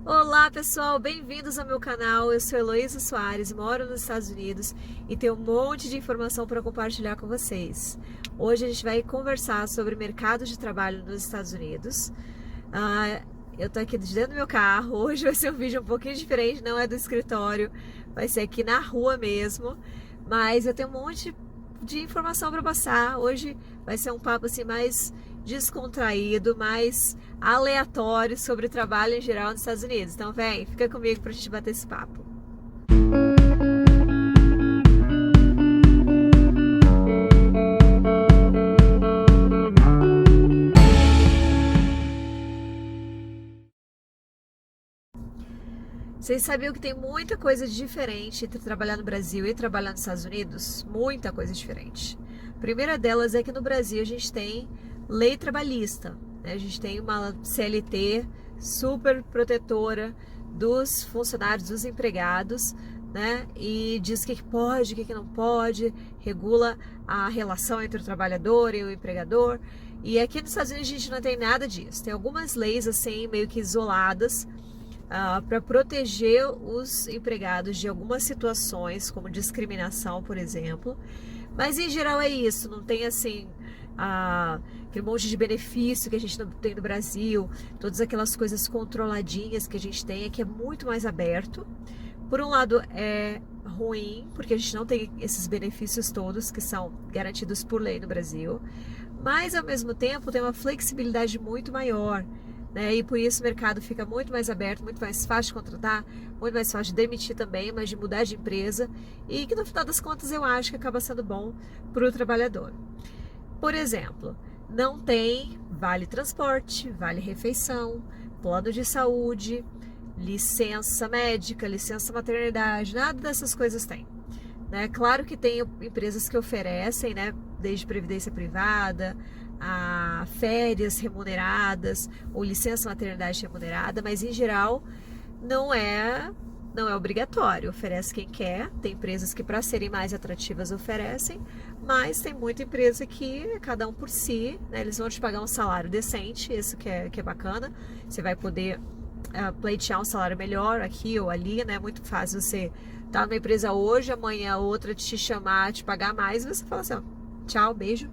Olá pessoal, bem-vindos ao meu canal. Eu sou Heloísa Soares, moro nos Estados Unidos e tenho um monte de informação para compartilhar com vocês. Hoje a gente vai conversar sobre mercado de trabalho nos Estados Unidos. Eu tô aqui dentro do meu carro. Hoje vai ser um vídeo um pouquinho diferente, não é do escritório, vai ser aqui na rua mesmo. Mas eu tenho um monte de informação para passar. Hoje vai ser um papo assim mais descontraído, mais aleatório sobre trabalho em geral nos Estados Unidos. Então vem, fica comigo pra gente bater esse papo. Vocês sabiam que tem muita coisa diferente entre trabalhar no Brasil e trabalhar nos Estados Unidos? Muita coisa diferente. A primeira delas é que no Brasil a gente tem lei trabalhista, né? A gente tem uma CLT super protetora dos funcionários, dos empregados, né? E diz o que pode, o que não pode, regula a relação entre o trabalhador e o empregador. E aqui nos Estados Unidos a gente não tem nada disso. Tem algumas leis assim meio que isoladas, para proteger os empregados de algumas situações, como discriminação, por exemplo. Mas em geral é isso, não tem assim aquele monte de benefício que a gente não tem no Brasil, todas aquelas coisas controladinhas que a gente tem, aqui é muito mais aberto. Por um lado é ruim, porque a gente não tem esses benefícios todos que são garantidos por lei no Brasil, mas ao mesmo tempo tem uma flexibilidade muito maior, né? E por isso o mercado fica muito mais aberto, muito mais fácil de contratar, muito mais fácil de demitir também, mas de mudar de empresa, e que no final das contas eu acho que acaba sendo bom para o trabalhador. Por exemplo, não tem vale transporte, vale refeição, plano de saúde, licença médica, licença maternidade, nada dessas coisas tem, né? Claro que tem empresas que oferecem, né, desde previdência privada a férias remuneradas ou licença maternidade remunerada, mas em geral não é obrigatório, oferece quem quer. Tem empresas que para serem mais atrativas oferecem, mas tem muita empresa que é cada um por si, né? Eles vão te pagar um salário decente, isso que é bacana. Você vai poder pleitear um salário melhor aqui ou ali, né? É muito fácil você estar numa empresa hoje, amanhã outra te chamar, te pagar mais, e você fala assim, ó, tchau, beijo,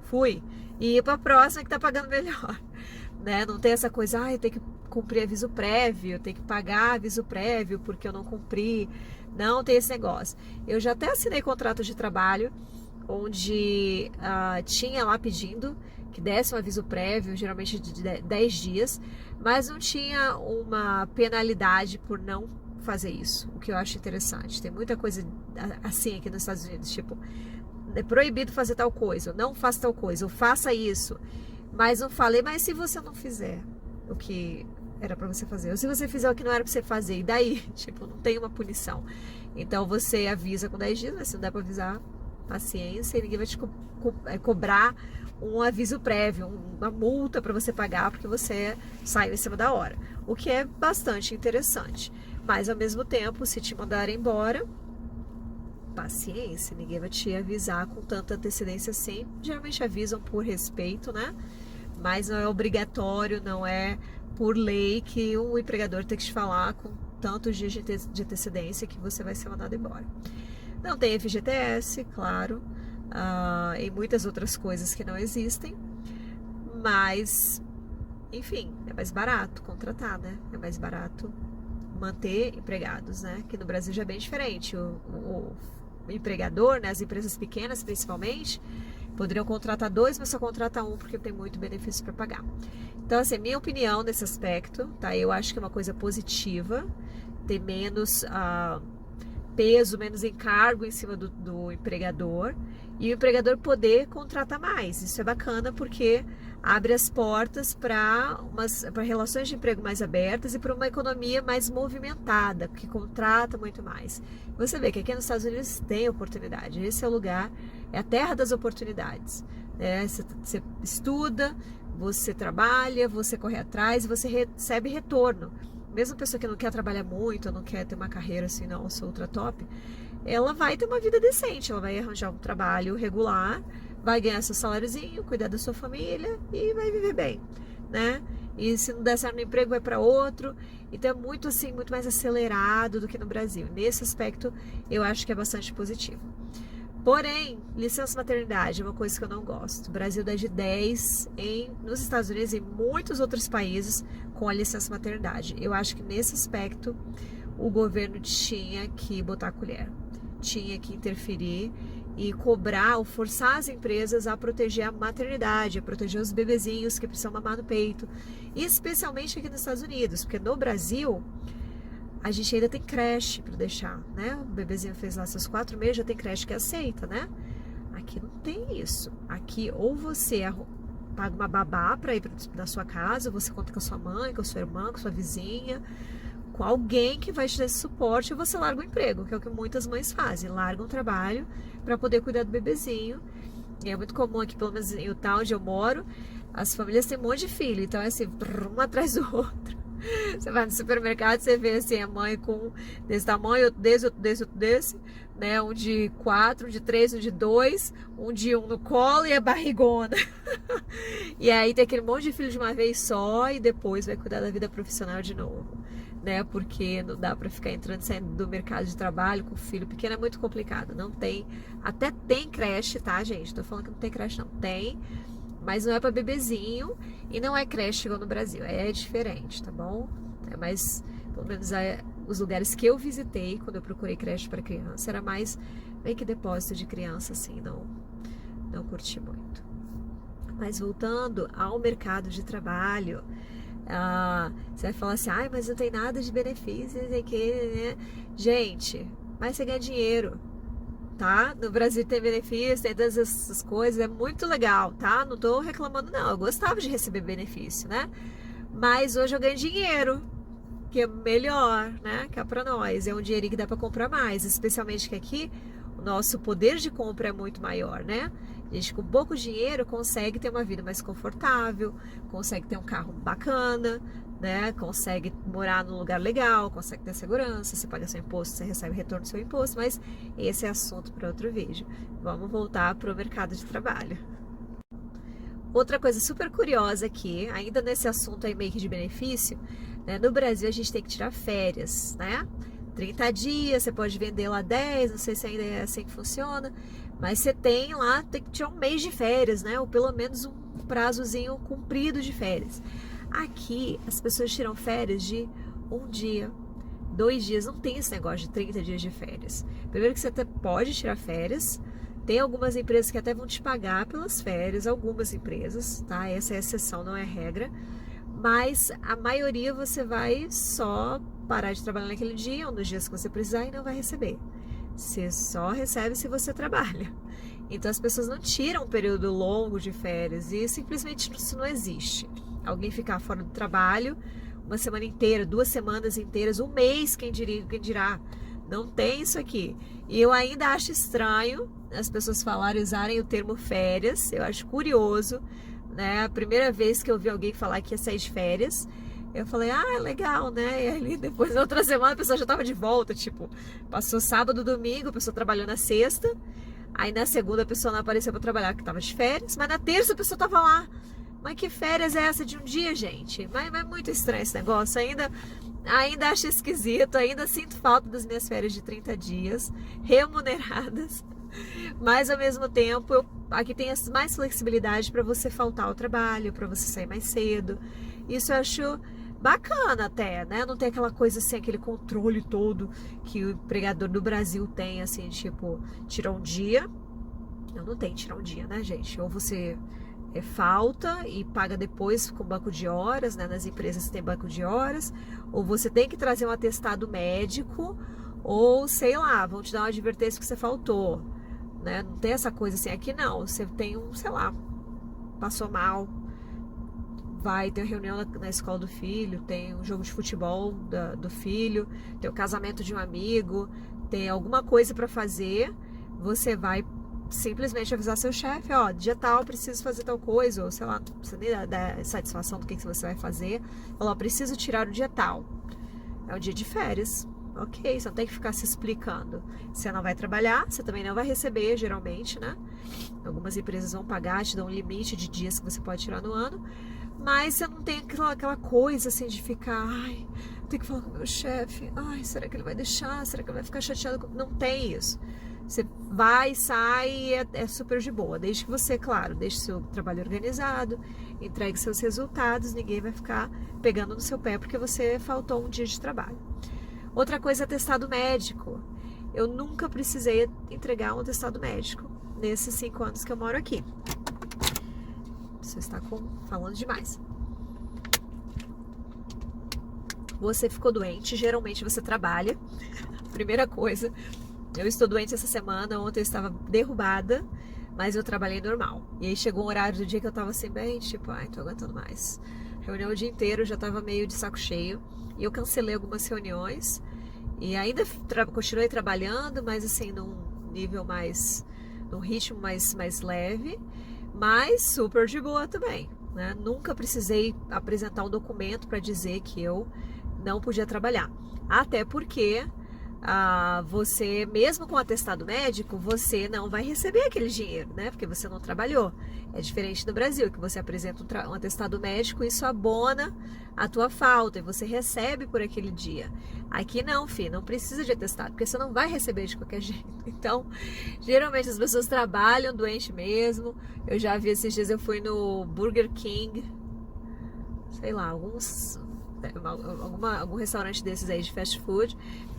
fui. E ir para a próxima que tá pagando melhor, né? Não tem essa coisa, eu tenho que cumprir aviso prévio, eu tenho que pagar aviso prévio porque eu não cumpri. Não tem esse negócio. Eu já até assinei contrato de trabalho onde tinha lá pedindo que desse um aviso prévio, geralmente de 10 dias, mas não tinha uma penalidade por não fazer isso, o que eu acho interessante. Tem muita coisa assim aqui nos Estados Unidos, tipo, é proibido fazer tal coisa, ou não faça tal coisa, ou faça isso. Mas não falei, mas se você não fizer o que era pra você fazer, ou se você fizer o que não era pra você fazer, e daí? Tipo, não tem uma punição. Então você avisa com 10 dias, mas se não der pra avisar, paciência, e ninguém vai te cobrar um aviso prévio, uma multa pra você pagar, porque você saiu em cima da hora. O que é bastante interessante. Mas ao mesmo tempo, se te mandarem embora, paciência, ninguém vai te avisar com tanta antecedência assim. Geralmente avisam por respeito, né? Mas não é obrigatório, não é por lei que um empregador tem que te falar com tantos dias de antecedência que você vai ser mandado embora. Não tem FGTS, claro, e muitas outras coisas que não existem, mas, enfim, é mais barato contratar, né? É mais barato manter empregados, né? Que no Brasil já é bem diferente. O empregador, né, as empresas pequenas principalmente, poderiam contratar 2, mas só contrata 1 porque tem muito benefício para pagar. Então, assim, minha opinião nesse aspecto, tá? Eu acho que é uma coisa positiva, ter menos peso, menos encargo em cima do empregador, e o empregador poder contratar mais. Isso é bacana porque abre as portas para relações de emprego mais abertas e para uma economia mais movimentada, que contrata muito mais. Você vê que aqui nos Estados Unidos tem oportunidade. Esse é o lugar, é a terra das oportunidades, né? Você estuda, você trabalha, você corre atrás e você recebe retorno. Mesmo a pessoa que não quer trabalhar muito, não quer ter uma carreira assim, não, sou ultra top, ela vai ter uma vida decente, ela vai arranjar um trabalho regular, vai ganhar seu saláriozinho, cuidar da sua família e vai viver bem, né? e se não der certo no emprego vai para outro. Então é muito assim, muito mais acelerado do que no Brasil. Nesse aspecto eu acho que é bastante positivo. Porém, licença maternidade é uma coisa que eu não gosto. O Brasil dá de 10 nos Estados Unidos e em muitos outros países com a licença maternidade. Eu acho que nesse aspecto o governo tinha que botar a colher, tinha que interferir e cobrar ou forçar as empresas a proteger a maternidade, a proteger os bebezinhos que precisam mamar no peito, especialmente aqui nos Estados Unidos, porque no Brasil a gente ainda tem creche para deixar, né? O bebezinho fez lá seus 4 meses, já tem creche que aceita, né? Aqui não tem isso. Aqui ou você paga uma babá para ir na sua casa, ou você conta com a sua mãe, com a sua irmã, com a sua vizinha, com alguém que vai te dar esse suporte, e você larga o emprego, que é o que muitas mães fazem, largam o trabalho para poder cuidar do bebezinho. E é muito comum aqui, pelo menos em Utah, onde eu moro, as famílias têm um monte de filho, então é assim, um atrás do outro. Você vai no supermercado, você vê assim, a mãe com desse tamanho, outro desse, né? Um de 4, um de 3, um de 2, um de 1 no colo e a barrigona. E aí tem aquele monte de filho de uma vez só e depois vai cuidar da vida profissional de novo, né? Porque não dá pra ficar entrando e saindo do mercado de trabalho com filho pequeno, é muito complicado. Não tem, até tem creche, tá, gente? Tô falando que não tem creche, não tem. Mas não é para bebezinho e não é creche igual no Brasil, é diferente, tá bom? Mas, pelo menos os lugares que eu visitei, quando eu procurei creche para criança, era mais meio que depósito de criança, assim, não curti muito. Mas voltando ao mercado de trabalho, você vai falar assim, ai, mas não tem nada de benefícios, né? Gente, mas você ganha dinheiro. Tá? No Brasil tem benefício, tem todas essas coisas, é muito legal, tá? Não tô reclamando não, eu gostava de receber benefício, né? Mas hoje eu ganho dinheiro, que é melhor, né? Que é pra nós, é um dinheirinho que dá pra comprar mais, especialmente que aqui o nosso poder de compra é muito maior, né? A gente com pouco dinheiro consegue ter uma vida mais confortável, consegue ter um carro bacana, né? Consegue morar num lugar legal, consegue ter segurança, você paga seu imposto, você recebe retorno do seu imposto, mas esse é assunto para outro vídeo. Vamos voltar para o mercado de trabalho. Outra coisa super curiosa aqui, ainda nesse assunto aí meio que de benefício, né? No Brasil a gente tem que tirar férias, né? 30 dias, você pode vender lá 10, não sei se ainda é assim que funciona, mas você tem que tirar um mês de férias, né? Ou pelo menos um prazozinho comprido de férias. Aqui, as pessoas tiram férias de 1 dia, 2 dias, não tem esse negócio de 30 dias de férias. Primeiro que você até pode tirar férias, tem algumas empresas que até vão te pagar pelas férias, algumas empresas, tá? Essa é a exceção, não é regra. Mas a maioria você vai só parar de trabalhar naquele dia, ou nos dias que você precisar, e não vai receber. Você só recebe se você trabalha. Então as pessoas não tiram um período longo de férias e simplesmente isso não existe. Alguém ficar fora do trabalho uma semana inteira, 2 semanas inteiras, um mês, quem dirá. Não tem isso aqui. E eu ainda acho estranho as pessoas falarem, usarem o termo férias. Eu acho curioso, né? A primeira vez que eu vi alguém falar que ia sair de férias, eu falei, legal, né? E ali depois, na outra semana, a pessoa já tava de volta, tipo, passou sábado, domingo, a pessoa trabalhou na sexta, aí na segunda a pessoa não apareceu para trabalhar, que tava de férias, mas na terça a pessoa tava lá. Mas que férias é essa de um dia, gente? Mas é muito estranho esse negócio. Ainda acho esquisito, ainda sinto falta das minhas férias de 30 dias, remuneradas. Mas ao mesmo tempo, aqui tem mais flexibilidade para você faltar ao trabalho, para você sair mais cedo. Isso eu acho bacana até, né? Não tem aquela coisa assim, aquele controle todo que o empregador do Brasil tem, assim, tipo, tirar um dia. Não tem tirar um dia, né, gente? Ou você falta e paga depois com banco de horas, né? Nas empresas tem banco de horas, ou você tem que trazer um atestado médico, ou sei lá, vão te dar uma advertência que você faltou, né? Não tem essa coisa assim, aqui não, você tem sei lá, passou mal, vai ter reunião na escola do filho, tem um jogo de futebol do filho, tem o casamento de um amigo, tem alguma coisa para fazer, você vai simplesmente avisar seu chefe, dia tal, preciso fazer tal coisa, ou sei lá, não precisa nem dar satisfação do que você vai fazer, falar, preciso tirar o dia tal, é o dia de férias, ok, você não tem que ficar se explicando, você não vai trabalhar, você também não vai receber, geralmente, né, algumas empresas vão pagar, te dão um limite de dias que você pode tirar no ano, mas você não tem aquela coisa assim de ficar, ai, tenho que falar com o meu chefe, ai, será que ele vai deixar? Será que ele vai ficar chateado? Não tem isso. Você vai, sai e é super de boa. Desde que você, claro, deixe seu trabalho organizado, entregue seus resultados, ninguém vai ficar pegando no seu pé porque você faltou um dia de trabalho. Outra coisa é atestado médico. Eu nunca precisei entregar um atestado médico nesses 5 anos que eu moro aqui. Você está falando demais. Você ficou doente, geralmente você trabalha. Primeira coisa, eu estou doente essa semana, ontem eu estava derrubada, mas eu trabalhei normal. E aí chegou um horário do dia que eu estava assim, bem, tipo, ai, tô aguentando mais. Reunião o dia inteiro, eu já estava meio de saco cheio. E eu cancelei algumas reuniões. E ainda continuei trabalhando, mas assim, num nível mais, num ritmo mais leve, mas super de boa também, né? Nunca precisei apresentar um documento para dizer que eu não podia trabalhar. Até porque você, mesmo com atestado médico, você não vai receber aquele dinheiro, né? Porque você não trabalhou. É diferente do Brasil, que você apresenta um atestado médico e isso abona a tua falta e você recebe por aquele dia. Aqui não, filho, não precisa de atestado, porque você não vai receber de qualquer jeito. Então, geralmente as pessoas trabalham doente mesmo. Eu já vi esses dias, eu fui no Burger King, sei lá, algum restaurante desses aí de fast food,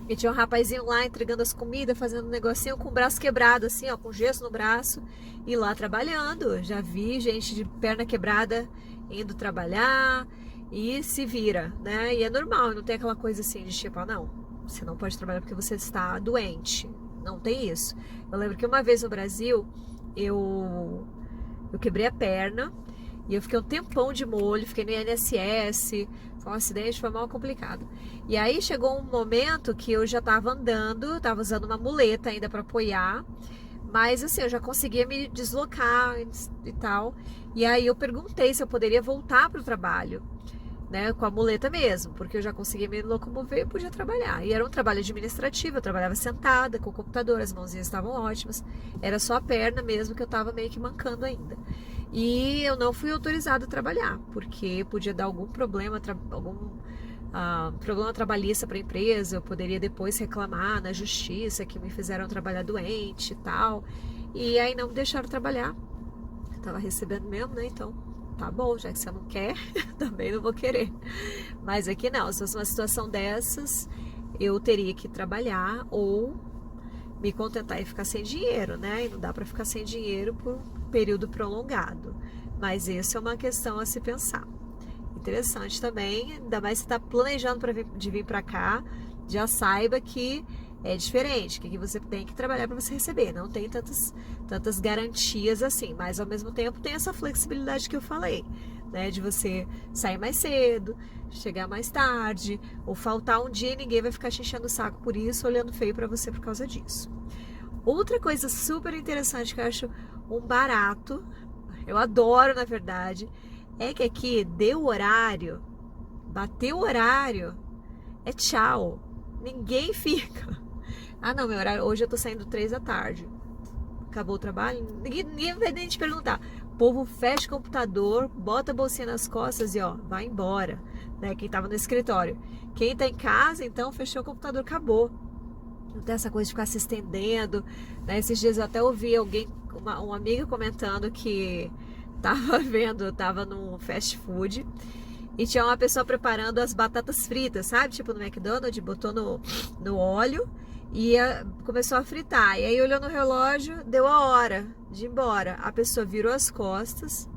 e tinha um rapazinho lá entregando as comidas, fazendo um negocinho com o braço quebrado, assim, ó, com gesso no braço, e lá trabalhando. Já vi gente de perna quebrada indo trabalhar e se vira, né? E é normal, não tem aquela coisa assim de tipo, não, você não pode trabalhar porque você está doente. Não tem isso. Eu lembro que uma vez no Brasil, eu quebrei a perna e eu fiquei um tempão de molho, fiquei no INSS, foi um acidente, foi mal complicado. E aí chegou um momento que eu já estava andando, estava usando uma muleta ainda para apoiar, mas assim, eu já conseguia me deslocar e tal. E aí eu perguntei se eu poderia voltar para o trabalho, né, com a muleta mesmo, porque eu já conseguia me locomover e podia trabalhar. E era um trabalho administrativo, eu trabalhava sentada com o computador, as mãozinhas estavam ótimas, era só a perna mesmo que eu estava meio que mancando ainda. E eu não fui autorizada a trabalhar, porque podia dar algum problema, problema trabalhista para a empresa, eu poderia depois reclamar na justiça que me fizeram trabalhar doente e tal. E aí não me deixaram trabalhar. Eu tava recebendo mesmo, né? Então, tá bom, já que você não quer, também não vou querer. Mas aqui não, se fosse uma situação dessas, eu teria que trabalhar ou me contentar e ficar sem dinheiro, né? E não dá para ficar sem dinheiro por um período prolongado. Mas isso é uma questão a se pensar. Interessante também, ainda mais se está planejando de vir para cá, já saiba que é diferente, que você tem que trabalhar para você receber, não tem tantas garantias assim, mas ao mesmo tempo tem essa flexibilidade que eu falei, né, de você sair mais cedo, chegar mais tarde, ou faltar um dia e ninguém vai ficar te enchendo o saco por isso, olhando feio para você por causa disso. Outra coisa super interessante que eu acho um barato, eu adoro na verdade, é que aqui deu horário, bateu o horário, é tchau, ninguém fica. Ah não, meu horário, hoje eu tô saindo 3 da tarde, acabou o trabalho, ninguém vai nem te perguntar. O povo fecha o computador, bota a bolsinha nas costas e ó, vai embora, né? Quem tava no escritório. Quem tá em casa, então, fechou o computador, acabou. Não tem essa coisa de ficar se estendendo, né? Esses dias eu até ouvi uma amiga comentando que tava num fast food e tinha uma pessoa preparando as batatas fritas, sabe? Tipo no McDonald's, botou no óleo e começou a fritar. E aí olhou no relógio, deu a hora de ir embora. A pessoa virou as costas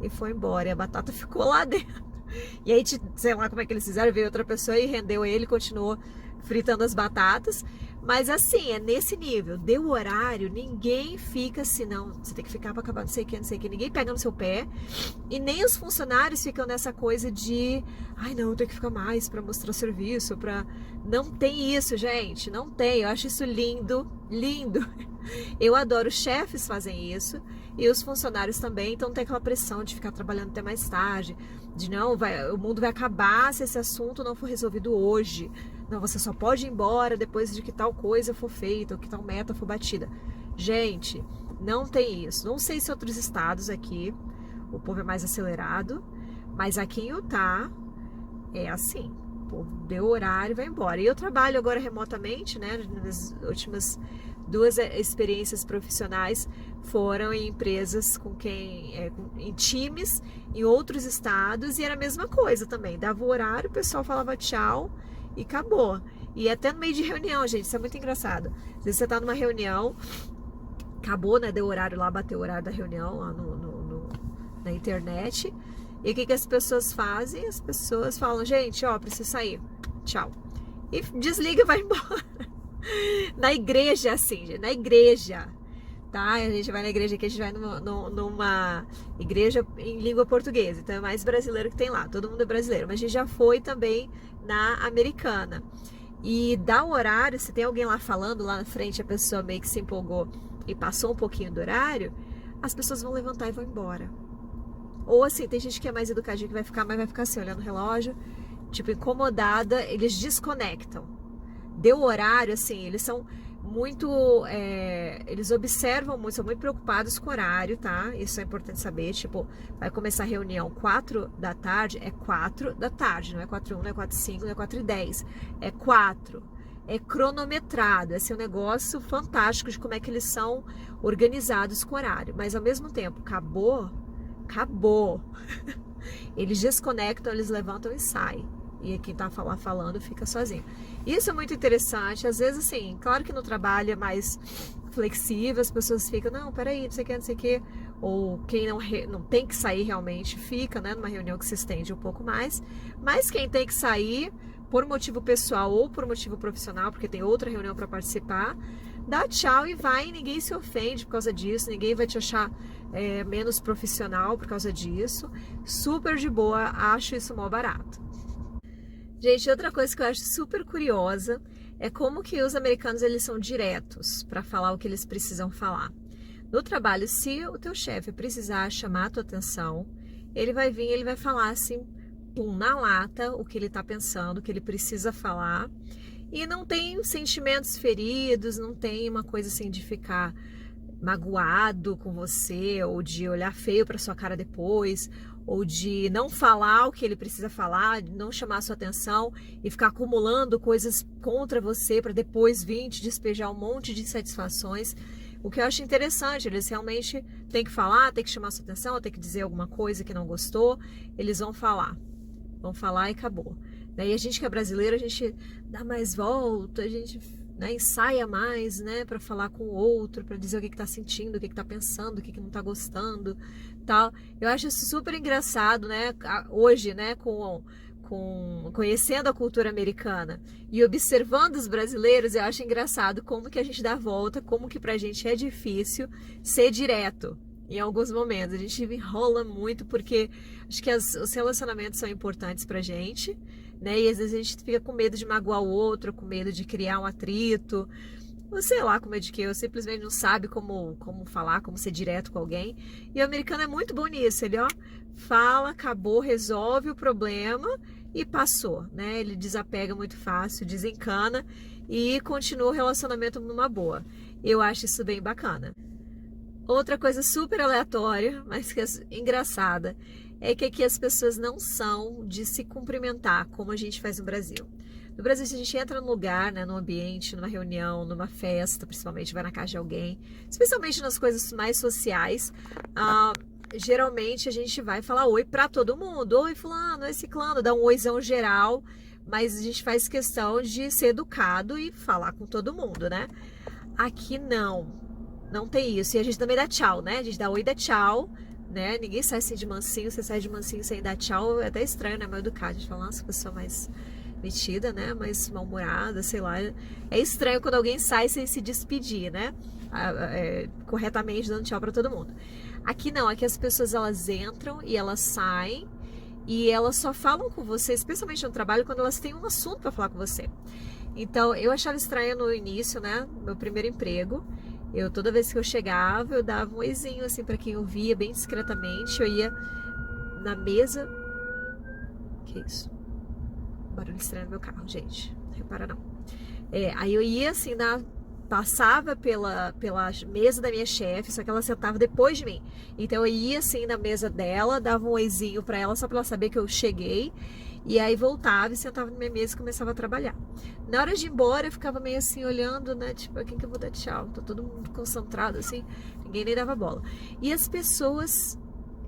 e foi embora. E a batata ficou lá dentro. E aí, sei lá como é que eles fizeram, veio outra pessoa e rendeu ele, continuou fritando as batatas. Mas assim, é nesse nível. Deu o horário, ninguém fica assim, não, você tem que ficar para acabar não sei o que. Ninguém pega no seu pé. E nem os funcionários ficam nessa coisa de, ai não, eu tenho que ficar mais para mostrar serviço, para... Não tem isso, gente, não tem. Eu acho isso lindo, lindo. Eu adoro, os chefes fazem isso e os funcionários também, então tem aquela pressão de ficar trabalhando até mais tarde, de não, o mundo vai acabar se esse assunto não for resolvido hoje. Não, você só pode ir embora depois de que tal coisa for feita, ou que tal meta for batida. Gente, não tem isso. Não sei se outros estados aqui o povo é mais acelerado, Mas aqui em Utah é assim, pô, deu horário, vai embora. E eu trabalho agora remotamente, né? Nas últimas 2 experiências profissionais foram em empresas em times em outros estados, e era a mesma coisa também. Dava o horário, o pessoal falava tchau e acabou. E até no meio de reunião, gente, isso é muito engraçado. Às vezes você tá numa reunião, acabou, né? Deu horário lá, bateu o horário da reunião lá na internet. E o que as pessoas fazem? As pessoas falam, gente, ó, preciso sair. Tchau. E desliga e vai embora. Na igreja, assim, gente, na igreja. Tá? A gente vai na igreja aqui, a gente vai numa igreja em língua portuguesa. Então é mais brasileiro que tem lá. Todo mundo é brasileiro. Mas a gente já foi também na americana. E dá o horário, se tem alguém lá falando, lá na frente a pessoa meio que se empolgou e passou um pouquinho do horário, as pessoas vão levantar e vão embora. Ou assim, tem gente que é mais educadinha que vai ficar, mas vai ficar assim, olhando o relógio, tipo, incomodada, eles desconectam. Deu horário, assim, eles são muito, eles observam muito, são muito preocupados com o horário, tá? Isso é importante saber, tipo, vai começar a reunião 4 da tarde, é 4 da tarde, não é 4:01, não é 4:05, não é 4:10, é 4. É cronometrado, esse é um negócio fantástico de como é que eles são organizados com o horário, mas ao mesmo tempo, acabou. Eles desconectam, eles levantam e saem. E quem tá falando fica sozinho. Isso é muito interessante. Às vezes, assim, claro que no trabalho é mais flexível, as pessoas ficam, não, peraí, não sei o que, não sei o que. Ou quem não tem que sair realmente fica, né, numa reunião que se estende um pouco mais. Mas quem tem que sair, por motivo pessoal ou por motivo profissional, porque tem outra reunião para participar, dá tchau e vai, e ninguém se ofende por causa disso, ninguém vai te achar menos profissional por causa disso. Super de boa, acho isso mó barato. Gente, outra coisa que eu acho super curiosa é como que os americanos eles são diretos para falar o que eles precisam falar. No trabalho, se o teu chefe precisar chamar a tua atenção, ele vai vir, ele vai falar assim, pum, na lata, o que ele tá pensando, o que ele precisa falar. E não tem sentimentos feridos, não tem uma coisa assim de ficar magoado com você, ou de olhar feio para sua cara depois, ou de não falar o que ele precisa falar, de não chamar a sua atenção e ficar acumulando coisas contra você para depois vir te despejar um monte de insatisfações. O que eu acho interessante, eles realmente têm que falar, têm que chamar a sua atenção, têm que dizer alguma coisa que não gostou, eles vão falar e acabou. Daí a gente que é brasileiro, a gente dá mais volta, a gente, né, ensaia mais, né, para falar com o outro, para dizer o que tá sentindo, o que tá pensando, o que não tá gostando, tal. Eu acho isso super engraçado, né, hoje, né, conhecendo a cultura americana e observando os brasileiros, eu acho engraçado como que a gente dá volta, como que pra gente é difícil ser direto. Em alguns momentos, a gente enrola muito porque acho que os relacionamentos são importantes pra gente, né? E às vezes a gente fica com medo de magoar o outro, com medo de criar um atrito, ou sei lá, com medo de que eu simplesmente não sabe como falar, como ser direto com alguém. E o americano é muito bom nisso, ele fala, acabou, resolve o problema e passou, né? Ele desapega muito fácil, desencana e continua o relacionamento numa boa. Eu acho isso bem bacana. Outra coisa super aleatória, mas que é engraçada, é que aqui as pessoas não são de se cumprimentar como a gente faz no Brasil. No Brasil, se a gente entra num lugar, né, num ambiente, numa reunião, numa festa, principalmente vai na casa de alguém, especialmente nas coisas mais sociais, geralmente a gente vai falar oi pra todo mundo. Oi, fulano, oi, ciclano, dá um oizão geral, mas a gente faz questão de ser educado e falar com todo mundo, né? Aqui não tem isso. E a gente também dá tchau, né? A gente dá oi e dá tchau, né? Ninguém sai assim de mansinho, você sai de mansinho sem dar tchau, é até estranho, né? Mal educado. A gente fala, nossa, pessoa mais metida, né? Mais mal-humorada, sei lá. É estranho quando alguém sai sem se despedir, né? Corretamente dando tchau pra todo mundo. Aqui não, aqui as pessoas elas entram e elas saem e elas só falam com você, especialmente no trabalho, quando elas têm um assunto pra falar com você. Então, eu achava estranho no início, né? Meu primeiro emprego. Toda vez que eu chegava, eu dava um oizinho assim para quem eu via, bem discretamente. Eu ia na mesa. Que isso? Barulho estranho no meu carro, gente. Não repara não. Aí eu ia assim passava pela mesa da minha chefe, só que ela sentava depois de mim. Então eu ia assim na mesa dela, dava um oizinho pra ela, só pra ela saber que eu cheguei. E aí voltava e sentava na minha mesa e começava a trabalhar. Na hora de ir embora, eu ficava meio assim olhando, né? Tipo, a quem que eu vou dar tchau? Tá todo mundo concentrado assim, ninguém nem dava bola. E as pessoas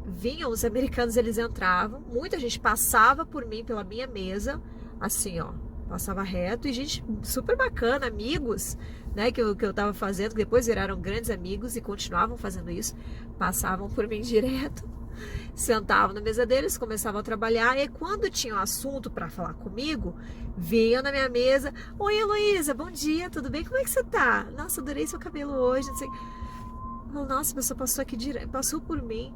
vinham, os americanos, eles entravam, muita gente passava por mim, pela minha mesa, assim, ó, passava reto, e gente super bacana, amigos, né, que eu tava fazendo, que depois viraram grandes amigos e continuavam fazendo isso, passavam por mim direto, sentavam na mesa deles, começavam a trabalhar, e quando tinha um assunto para falar comigo, vinham na minha mesa: oi, Heloísa, bom dia, tudo bem? Como é que você tá? Nossa, adorei seu cabelo hoje, não sei. Nossa, a pessoa passou aqui direto, passou por mim,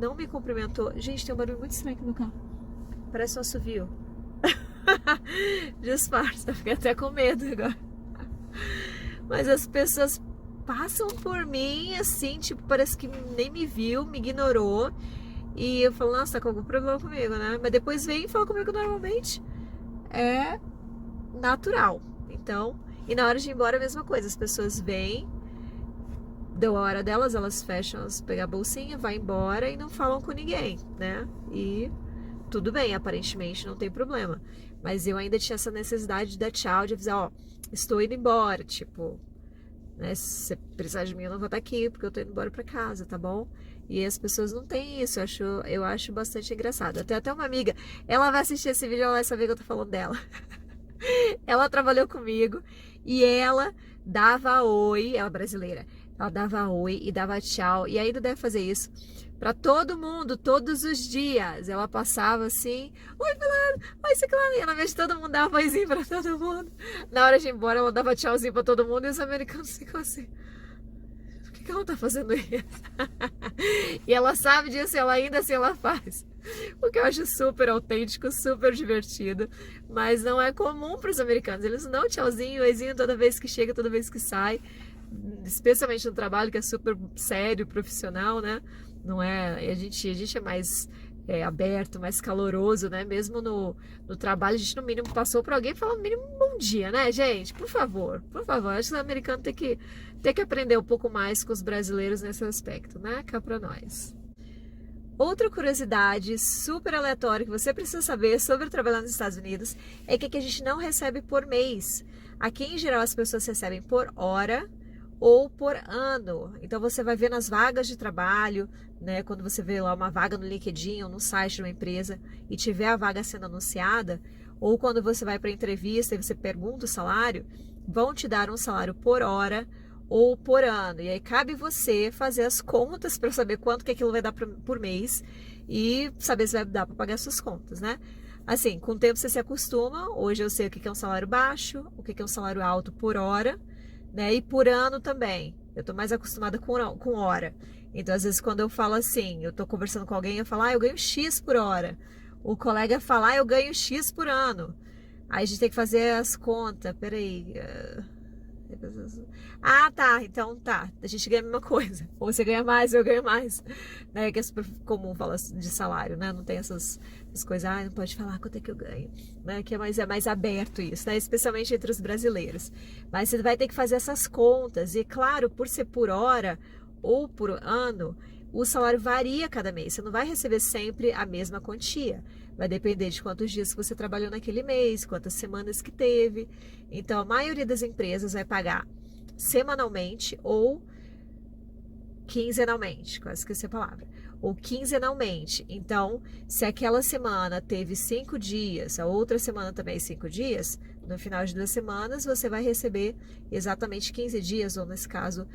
não me cumprimentou. Gente, tem um barulho muito estranho aqui no carro, parece um assovio. Disfarça, fiquei até com medo agora. Mas as pessoas passam por mim assim, tipo, parece que nem me viu, me ignorou. E eu falo: nossa, tá com algum problema comigo, né? Mas depois vem e fala comigo normalmente. É natural. Então, e na hora de ir embora a mesma coisa. As pessoas vêm, deu a hora delas, elas fecham, elas pegam a bolsinha, vai embora e não falam com ninguém, né? E tudo bem, aparentemente não tem problema. Mas eu ainda tinha essa necessidade de dar tchau, de avisar: ó, estou indo embora, tipo, né, se você precisar de mim, eu não vou estar aqui, porque eu tô indo embora pra casa, tá bom? E as pessoas não têm isso, eu acho bastante engraçado. Até uma amiga, ela vai assistir esse vídeo, ela vai saber que eu tô falando dela. Ela trabalhou comigo e ela dava oi, ela é brasileira, ela dava oi e dava tchau, e ainda deve fazer isso pra todo mundo, todos os dias. Ela passava assim: oi, fulano, oi, ciclano, e ela vez todo mundo dava oizinho pra todo mundo. Na hora de ir embora, ela dava tchauzinho pra todo mundo, e os americanos ficam assim: por que ela tá fazendo isso? E ela sabe disso, e ela ainda assim ela faz. O que eu acho super autêntico, super divertido, mas não é comum para os americanos. Eles não dão tchauzinho, oizinho toda vez que chega, toda vez que sai, especialmente no trabalho, que é super sério, profissional, né? Não é, a gente é mais aberto, mais caloroso, né? Mesmo no trabalho, a gente no mínimo passou por alguém e falou no mínimo bom dia, né, gente? Por favor, por favor. Acho que o americano tem que aprender um pouco mais com os brasileiros nesse aspecto, né? Cá pra nós. Outra curiosidade super aleatória que você precisa saber sobre trabalhar nos Estados Unidos é que aqui a gente não recebe por mês. Aqui, em geral, as pessoas recebem por hora ou por ano. Então, você vai ver nas vagas de trabalho, né? Quando você vê lá uma vaga no LinkedIn ou no site de uma empresa e tiver a vaga sendo anunciada, ou quando você vai para a entrevista e você pergunta o salário, vão te dar um salário por hora ou por ano. E aí cabe você fazer as contas para saber quanto que aquilo vai dar por mês e saber se vai dar para pagar suas contas, né? Assim, com o tempo você se acostuma. Hoje eu sei o que é um salário baixo, o que é um salário alto por hora, né? E por ano também. Eu tô mais acostumada com hora. Então, às vezes, quando eu falo assim, eu tô conversando com alguém, eu falo: eu ganho X por hora. O colega fala: eu ganho X por ano. Aí a gente tem que fazer as contas. Peraí. Ah, tá, então tá, a gente ganha a mesma coisa, ou você ganha mais, eu ganho mais, né, que é super comum falar de salário, né, não tem essas coisas: não pode falar quanto é que eu ganho, né, que é mais aberto isso, né, especialmente entre os brasileiros. Mas você vai ter que fazer essas contas, e claro, por ser por hora ou por ano, o salário varia cada mês, você não vai receber sempre a mesma quantia. Vai depender de quantos dias que você trabalhou naquele mês, quantas semanas que teve. Então, a maioria das empresas vai pagar semanalmente ou quinzenalmente, quase esqueci a palavra, ou quinzenalmente. Então, se aquela semana teve 5 dias, a outra semana também 5 dias, no final de 2 semanas você vai receber exatamente 15 dias, ou nesse caso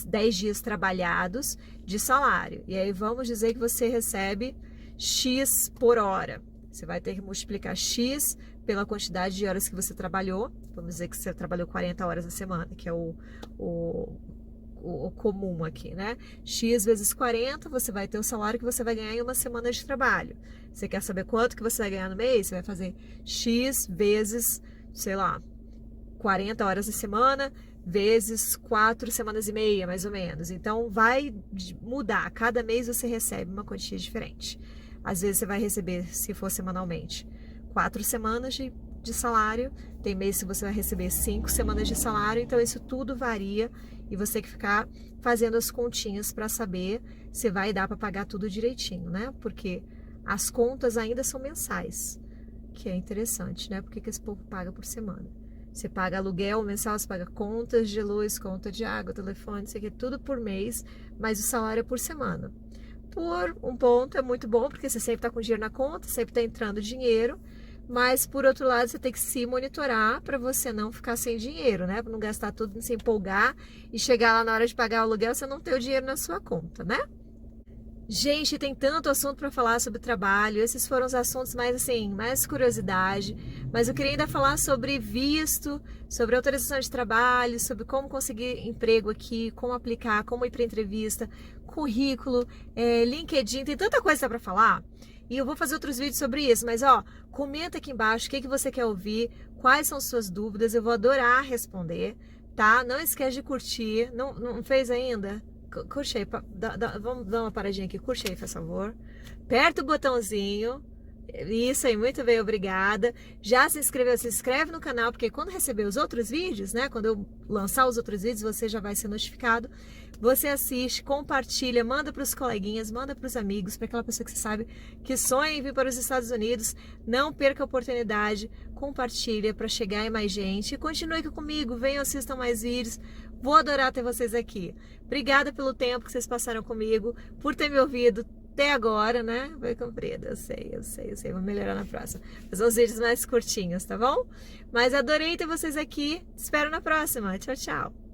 10 dias trabalhados de salário. E aí vamos dizer que você recebe X por hora. Você vai ter que multiplicar X pela quantidade de horas que você trabalhou. Vamos dizer que você trabalhou 40 horas na semana, que é o comum aqui, né? X vezes 40, você vai ter o salário que você vai ganhar em uma semana de trabalho. Você quer saber quanto que você vai ganhar no mês? Você vai fazer X vezes, sei lá, 40 horas na semana, vezes 4 semanas e meia, mais ou menos. Então, vai mudar. Cada mês você recebe uma quantia diferente. Às vezes, você vai receber, se for semanalmente, 4 semanas de de salário, tem mês que você vai receber 5 semanas de salário, então isso tudo varia e você tem que ficar fazendo as continhas para saber se vai dar para pagar tudo direitinho, né? Porque as contas ainda são mensais, que é interessante, né? Por que esse povo paga por semana? Você paga aluguel mensal, você paga contas de luz, conta de água, telefone, isso aqui, tudo por mês, mas o salário é por semana. Por um ponto é muito bom, porque você sempre está com dinheiro na conta, sempre está entrando dinheiro, mas por outro lado você tem que se monitorar para você não ficar sem dinheiro, né? Para não gastar tudo, se empolgar e chegar lá na hora de pagar o aluguel você não ter o dinheiro na sua conta, né? Gente, tem tanto assunto para falar sobre trabalho. Esses foram os assuntos mais assim, mais curiosidade. Mas eu queria ainda falar sobre visto, sobre autorização de trabalho, sobre como conseguir emprego aqui, como aplicar, como ir para entrevista, currículo, LinkedIn. Tem tanta coisa para falar. E eu vou fazer outros vídeos sobre isso. Mas ó, comenta aqui embaixo o que você quer ouvir, quais são suas dúvidas. Eu vou adorar responder, tá? Não esquece de curtir. Não fez ainda? Curte aí, vamos dar uma paradinha aqui, curte aí, por favor. Aperta o botãozinho. Isso aí, muito bem, obrigada. Já se inscreveu, se inscreve no canal, porque quando receber os outros vídeos, né? Quando eu lançar os outros vídeos, você já vai ser notificado. Você assiste, compartilha, manda para os coleguinhas, manda para os amigos, para aquela pessoa que você sabe que sonha em vir para os Estados Unidos. Não perca a oportunidade, compartilha para chegar em mais gente. E continue aqui comigo, venham, assistam mais vídeos. Vou adorar ter vocês aqui. Obrigada pelo tempo que vocês passaram comigo, por ter me ouvido até agora, né? Foi comprido, eu sei. Vou melhorar na próxima. Fazer uns vídeos mais curtinhos, tá bom? Mas adorei ter vocês aqui. Te espero na próxima. Tchau, tchau.